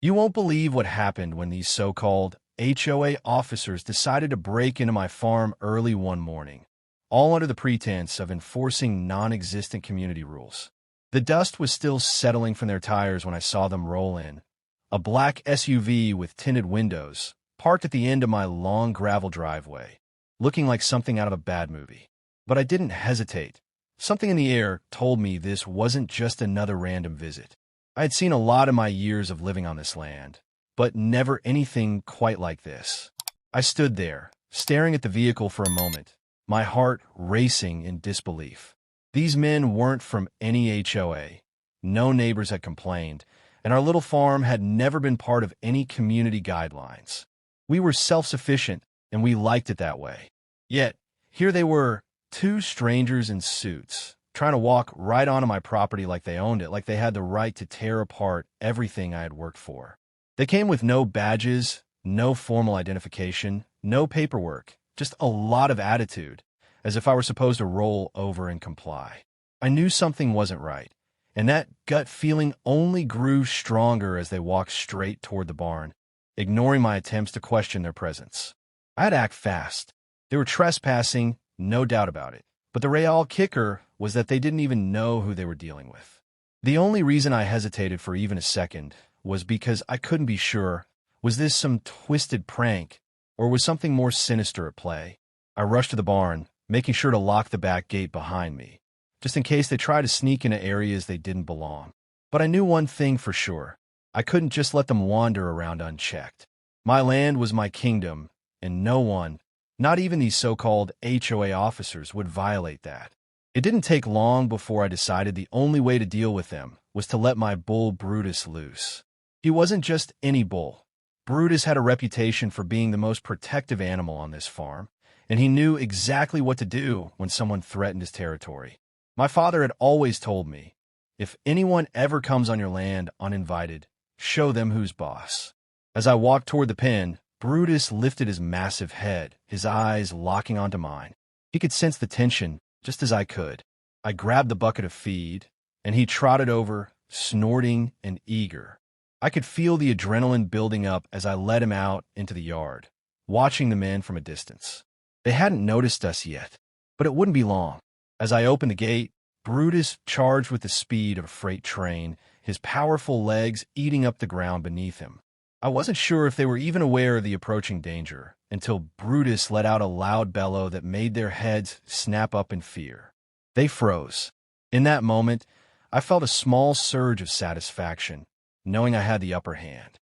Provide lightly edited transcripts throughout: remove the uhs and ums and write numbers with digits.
You won't believe what happened when these so-called HOA officers decided to break into my farm early one morning, all under the pretense of enforcing non-existent community rules. The dust was still settling from their tires when I saw them roll in. A black SUV with tinted windows, parked at the end of my long gravel driveway, looking like something out of a bad movie. But I didn't hesitate. Something in the air told me this wasn't just another random visit. I had seen a lot in my years of living on this land, but never anything quite like this. I stood there, staring at the vehicle for a moment, my heart racing in disbelief. These men weren't from any HOA. No neighbors had complained, and our little farm had never been part of any community guidelines. We were self-sufficient, and we liked it that way. Yet, here they were, two strangers in suits, trying to walk right onto my property like they owned it, like they had the right to tear apart everything I had worked for. They came with no badges, no formal identification, no paperwork, just a lot of attitude, as if I were supposed to roll over and comply. I knew something wasn't right, and that gut feeling only grew stronger as they walked straight toward the barn, ignoring my attempts to question their presence. I had to act fast. They were trespassing, no doubt about it, but the real kicker was that they didn't even know who they were dealing with. The only reason I hesitated for even a second was because I couldn't be sure, was this some twisted prank, or was something more sinister at play? I rushed to the barn, making sure to lock the back gate behind me, just in case they tried to sneak into areas they didn't belong. But I knew one thing for sure. I couldn't just let them wander around unchecked. My land was my kingdom, and no one, not even these so-called HOA officers, would violate that. It didn't take long before I decided the only way to deal with them was to let my bull Brutus loose. He wasn't just any bull. Brutus had a reputation for being the most protective animal on this farm, and he knew exactly what to do when someone threatened his territory. My father had always told me, if anyone ever comes on your land uninvited, show them who's boss. As I walked toward the pen, Brutus lifted his massive head, his eyes locking onto mine. He could sense the tension, just as I could. I grabbed the bucket of feed, and he trotted over, snorting and eager. I could feel the adrenaline building up as I led him out into the yard, watching the men from a distance. They hadn't noticed us yet, but it wouldn't be long. As I opened the gate, Brutus charged with the speed of a freight train, his powerful legs eating up the ground beneath him. I wasn't sure if they were even aware of the approaching danger until Brutus let out a loud bellow that made their heads snap up in fear. They froze. In that moment, I felt a small surge of satisfaction, knowing I had the upper hand.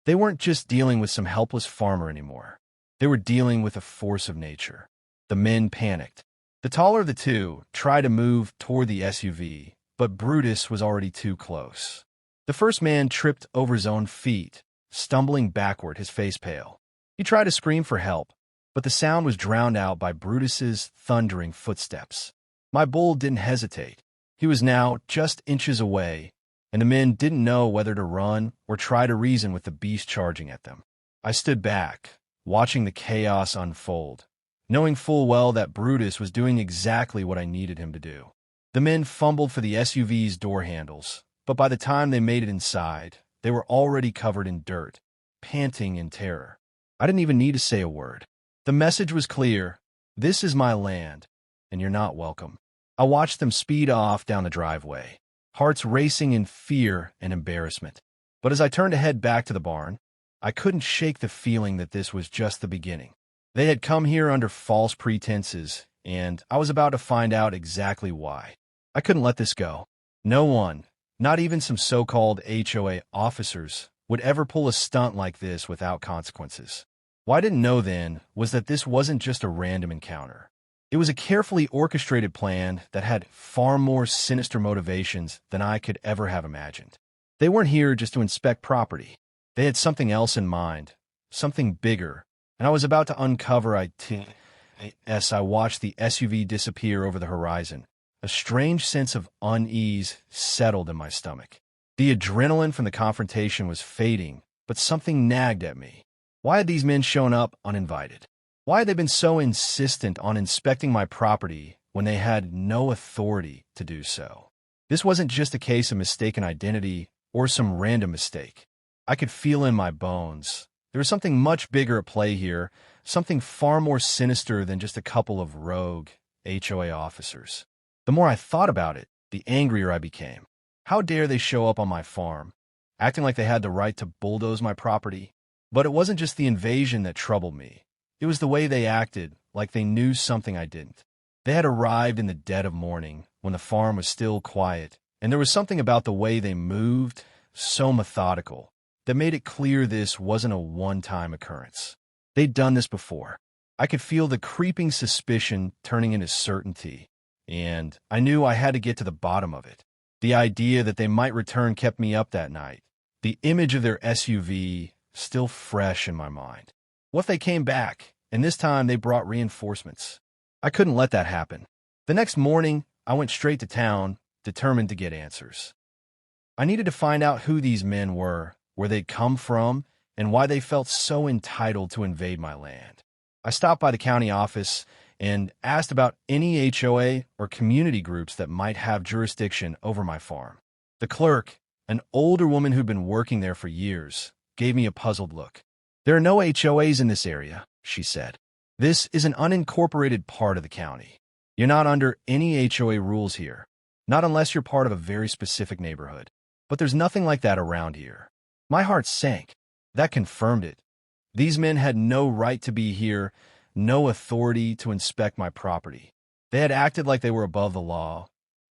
They weren't just dealing with some helpless farmer anymore. They were dealing with a force of nature. The men panicked. The taller of the two tried to move toward the SUV, but Brutus was already too close. The first man tripped over his own feet, stumbling backward, his face pale. He tried to scream for help, but the sound was drowned out by Brutus's thundering footsteps. My bull didn't hesitate. He was now just inches away, and the men didn't know whether to run or try to reason with the beast charging at them. I stood back, watching the chaos unfold, knowing full well that Brutus was doing exactly what I needed him to do. The men fumbled for the SUV's door handles, but by the time they made it inside, they were already covered in dirt, panting in terror. I didn't even need to say a word. The message was clear. This is my land, and you're not welcome. I watched them speed off down the driveway, hearts racing in fear and embarrassment. But as I turned to head back to the barn, I couldn't shake the feeling that this was just the beginning. They had come here under false pretenses, and I was about to find out exactly why. I couldn't let this go. No one, not even some so-called HOA officers, would ever pull a stunt like this without consequences. What I didn't know then was that this wasn't just a random encounter. It was a carefully orchestrated plan that had far more sinister motivations than I could ever have imagined. They weren't here just to inspect property. They had something else in mind, something bigger, and I was about to uncover as I watched the SUV disappear over the horizon. A strange sense of unease settled in my stomach. The adrenaline from the confrontation was fading, but something nagged at me. Why had these men shown up uninvited? Why had they been so insistent on inspecting my property when they had no authority to do so? This wasn't just a case of mistaken identity or some random mistake. I could feel in my bones. There was something much bigger at play here, something far more sinister than just a couple of rogue HOA officers. The more I thought about it, the angrier I became. How dare they show up on my farm, acting like they had the right to bulldoze my property? But it wasn't just the invasion that troubled me. It was the way they acted, like they knew something I didn't. They had arrived in the dead of morning, when the farm was still quiet, and there was something about the way they moved, so methodical, that made it clear this wasn't a one-time occurrence. They'd done this before. I could feel the creeping suspicion turning into certainty, and I knew I had to get to the bottom of it. The idea that they might return kept me up that night, the image of their SUV still fresh in my mind. What if they came back, and this time they brought reinforcements? I couldn't let that happen. The next morning, I went straight to town, determined to get answers. I needed to find out who these men were, where they'd come from, and why they felt so entitled to invade my land. I stopped by the county office and asked about any HOA or community groups that might have jurisdiction over my farm. The clerk, an older woman who'd been working there for years, gave me a puzzled look. "There are no HOAs in this area," she said. "This is an unincorporated part of the county. You're not under any HOA rules here, not unless you're part of a very specific neighborhood. But there's nothing like that around here." My heart sank. That confirmed it. These men had no right to be here, no authority to inspect my property. They had acted like they were above the law,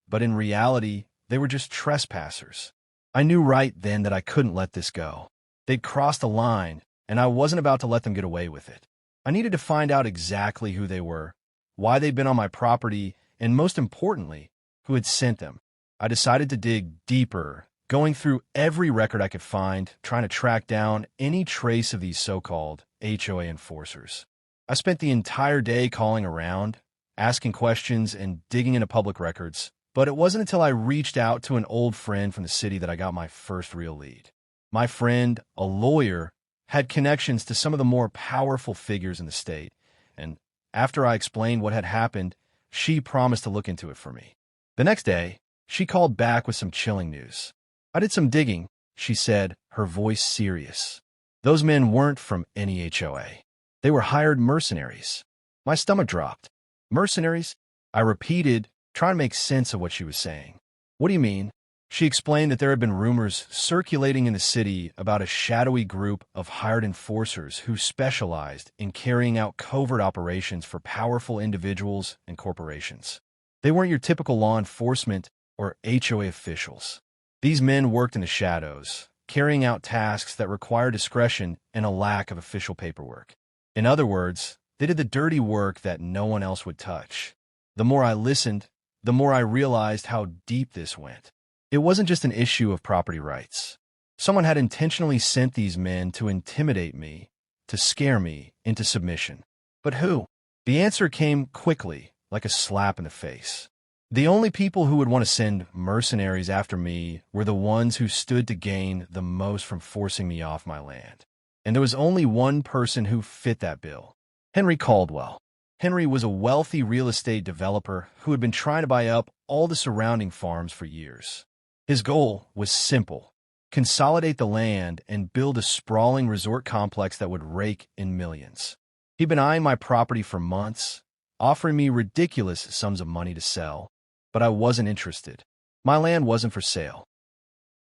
but in reality, they were just trespassers. I knew right then that I couldn't let this go. They'd crossed a line, and I wasn't about to let them get away with it. I needed to find out exactly who they were, why they'd been on my property, and most importantly, who had sent them. I decided to dig deeper, going through every record I could find, trying to track down any trace of these so-called HOA enforcers. I spent the entire day calling around, asking questions, and digging into public records, but it wasn't until I reached out to an old friend from the city that I got my first real lead. My friend, a lawyer, had connections to some of the more powerful figures in the state, and after I explained what had happened, she promised to look into it for me. The next day, she called back with some chilling news. "I did some digging," she said, her voice serious. "Those men weren't from any HOA. They were hired mercenaries." My stomach dropped. "Mercenaries?" I repeated, trying to make sense of what she was saying. "What do you mean?" She explained that there had been rumors circulating in the city about a shadowy group of hired enforcers who specialized in carrying out covert operations for powerful individuals and corporations. They weren't your typical law enforcement or HOA officials. These men worked in the shadows, carrying out tasks that require discretion and a lack of official paperwork. In other words, they did the dirty work that no one else would touch. The more I listened, the more I realized how deep this went. It wasn't just an issue of property rights. Someone had intentionally sent these men to intimidate me, to scare me into submission. But who? The answer came quickly, like a slap in the face. The only people who would want to send mercenaries after me were the ones who stood to gain the most from forcing me off my land. And there was only one person who fit that bill: Henry Caldwell. Henry was a wealthy real estate developer who had been trying to buy up all the surrounding farms for years. His goal was simple: consolidate the land and build a sprawling resort complex that would rake in millions. He'd been eyeing my property for months, offering me ridiculous sums of money to sell, but I wasn't interested. My land wasn't for sale.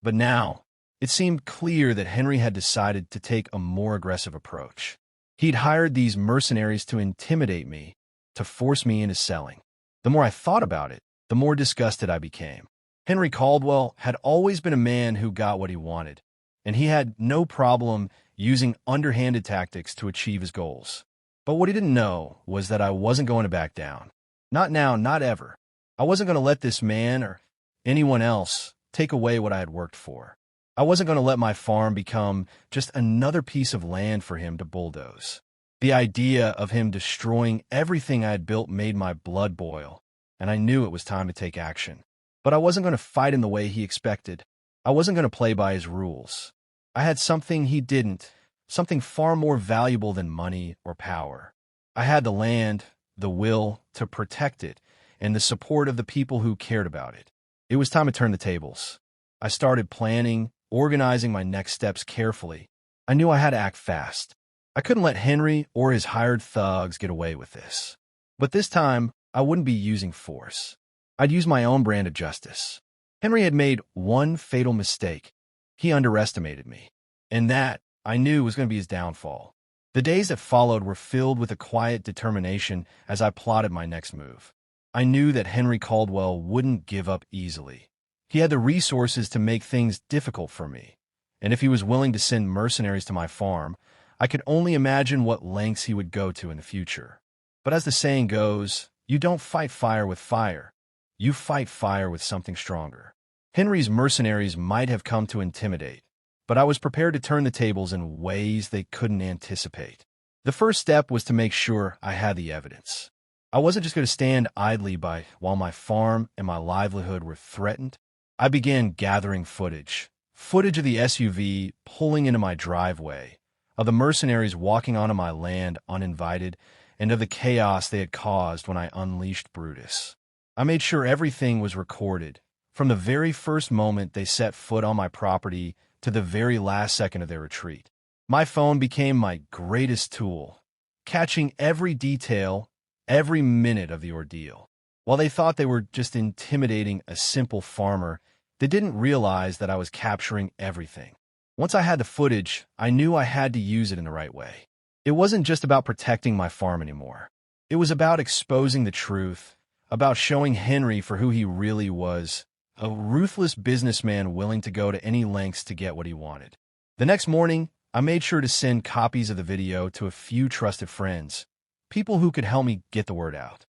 But now, it seemed clear that Henry had decided to take a more aggressive approach. He'd hired these mercenaries to intimidate me, to force me into selling. The more I thought about it, the more disgusted I became. Henry Caldwell had always been a man who got what he wanted, and he had no problem using underhanded tactics to achieve his goals. But what he didn't know was that I wasn't going to back down. Not now, not ever. I wasn't going to let this man or anyone else take away what I had worked for. I wasn't going to let my farm become just another piece of land for him to bulldoze. The idea of him destroying everything I had built made my blood boil, and I knew it was time to take action. But I wasn't going to fight in the way he expected. I wasn't going to play by his rules. I had something he didn't, something far more valuable than money or power. I had the land, the will to protect it, and the support of the people who cared about it. It was time to turn the tables. I started planning, organizing my next steps carefully. I knew I had to act fast. I couldn't let Henry or his hired thugs get away with this. But this time, I wouldn't be using force. I'd use my own brand of justice. Henry had made one fatal mistake. He underestimated me. And that, I knew, was going to be his downfall. The days that followed were filled with a quiet determination as I plotted my next move. I knew that Henry Caldwell wouldn't give up easily. He had the resources to make things difficult for me. And if he was willing to send mercenaries to my farm, I could only imagine what lengths he would go to in the future. But as the saying goes, you don't fight fire with fire. You fight fire with something stronger. Henry's mercenaries might have come to intimidate, but I was prepared to turn the tables in ways they couldn't anticipate. The first step was to make sure I had the evidence. I wasn't just going to stand idly by while my farm and my livelihood were threatened. I began gathering footage of the SUV pulling into my driveway, of the mercenaries walking onto my land uninvited, and of the chaos they had caused when I unleashed Brutus. I made sure everything was recorded, from the very first moment they set foot on my property to the very last second of their retreat. My phone became my greatest tool, catching every detail, every minute of the ordeal. While they thought they were just intimidating a simple farmer, they didn't realize that I was capturing everything. Once I had the footage, I knew I had to use it in the right way. It wasn't just about protecting my farm anymore. It was about exposing the truth, about showing Henry for who he really was, a ruthless businessman willing to go to any lengths to get what he wanted. The next morning, I made sure to send copies of the video to a few trusted friends, people who could help me get the word out.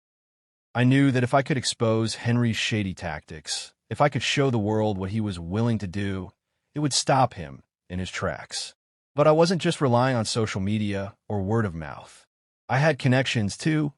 I knew that if I could expose Henry's shady tactics, if I could show the world what he was willing to do, it would stop him in his tracks. But I wasn't just relying on social media or word of mouth. I had connections, too.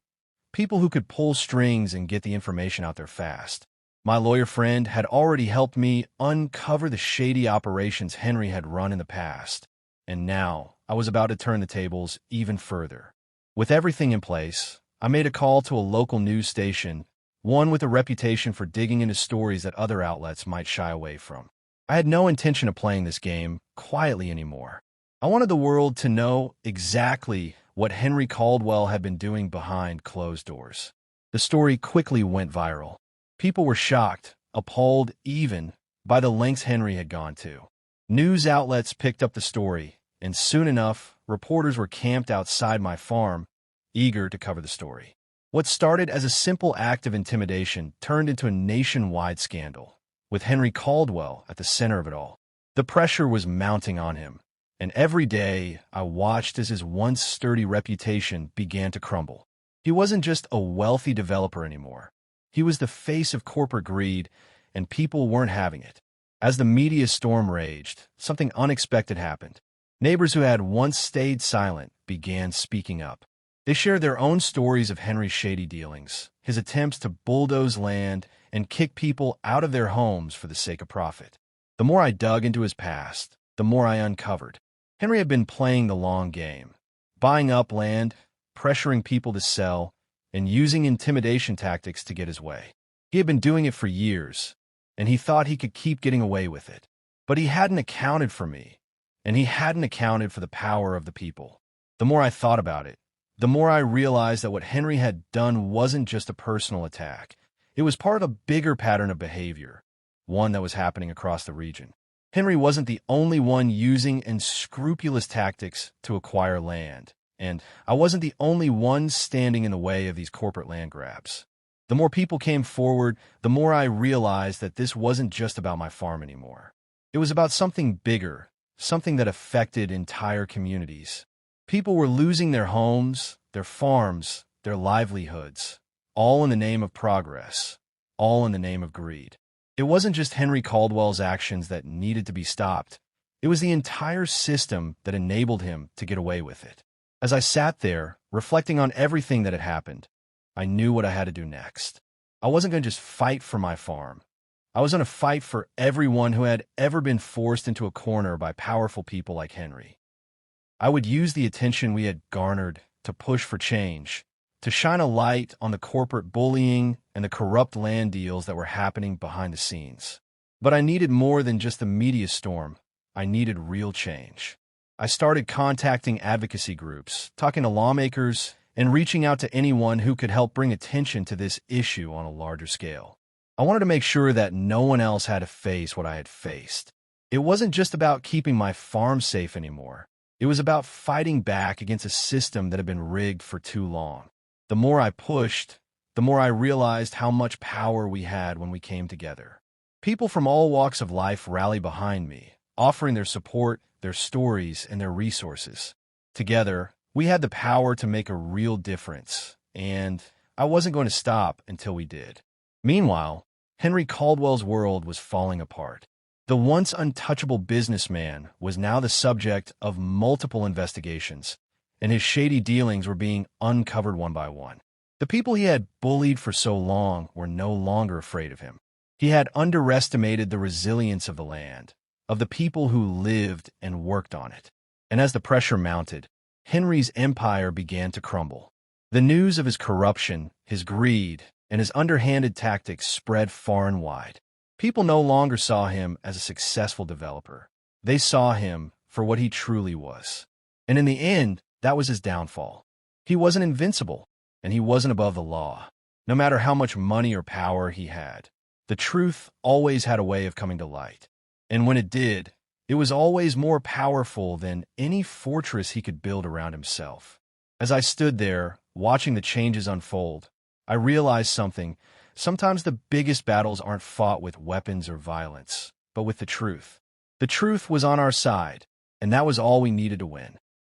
People who could pull strings and get the information out there fast. My lawyer friend had already helped me uncover the shady operations Henry had run in the past. And now, I was about to turn the tables even further. With everything in place, I made a call to a local news station, one with a reputation for digging into stories that other outlets might shy away from. I had no intention of playing this game quietly anymore. I wanted the world to know exactly what Henry Caldwell had been doing behind closed doors. The story quickly went viral. People were shocked, appalled even, by the lengths Henry had gone to. News outlets picked up the story, and soon enough, reporters were camped outside my farm, eager to cover the story. What started as a simple act of intimidation turned into a nationwide scandal, with Henry Caldwell at the center of it all. The pressure was mounting on him, and every day I watched as his once sturdy reputation began to crumble. He wasn't just a wealthy developer anymore. He was the face of corporate greed, and people weren't having it. As the media storm raged, something unexpected happened. Neighbors who had once stayed silent began speaking up. They shared their own stories of Henry's shady dealings, his attempts to bulldoze land and kick people out of their homes for the sake of profit. The more I dug into his past, the more I uncovered. Henry had been playing the long game, buying up land, pressuring people to sell, and using intimidation tactics to get his way. He had been doing it for years, and he thought he could keep getting away with it. But he hadn't accounted for me, and he hadn't accounted for the power of the people. The more I thought about it, the more I realized that what Henry had done wasn't just a personal attack. It was part of a bigger pattern of behavior, one that was happening across the region. Henry wasn't the only one using unscrupulous tactics to acquire land, and I wasn't the only one standing in the way of these corporate land grabs. The more people came forward, the more I realized that this wasn't just about my farm anymore. It was about something bigger, something that affected entire communities. People were losing their homes, their farms, their livelihoods, all in the name of progress, all in the name of greed. It wasn't just Henry Caldwell's actions that needed to be stopped. It was the entire system that enabled him to get away with it. As I sat there, reflecting on everything that had happened, I knew what I had to do next. I wasn't going to just fight for my farm. I was going to fight for everyone who had ever been forced into a corner by powerful people like Henry. I would use the attention we had garnered to push for change, to shine a light on the corporate bullying and the corrupt land deals that were happening behind the scenes. But I needed more than just the media storm. I needed real change. I started contacting advocacy groups, talking to lawmakers, and reaching out to anyone who could help bring attention to this issue on a larger scale. I wanted to make sure that no one else had to face what I had faced. It wasn't just about keeping my farm safe anymore. It was about fighting back against a system that had been rigged for too long. The more I pushed, the more I realized how much power we had when we came together. People from all walks of life rallied behind me, offering their support, their stories, and their resources. Together, we had the power to make a real difference, and I wasn't going to stop until we did. Meanwhile, Henry Caldwell's world was falling apart. The once untouchable businessman was now the subject of multiple investigations, and his shady dealings were being uncovered one by one. The people he had bullied for so long were no longer afraid of him. He had underestimated the resilience of the land, of the people who lived and worked on it. And as the pressure mounted, Henry's empire began to crumble. The news of his corruption, his greed, and his underhanded tactics spread far and wide. People no longer saw him as a successful developer. They saw him for what he truly was. And in the end, that was his downfall. He wasn't invincible, and he wasn't above the law, no matter how much money or power he had. The truth always had a way of coming to light. And when it did, it was always more powerful than any fortress he could build around himself. As I stood there, watching the changes unfold, I realized something. Sometimes the biggest battles aren't fought with weapons or violence, but with the truth. The truth was on our side, and that was all we needed to win.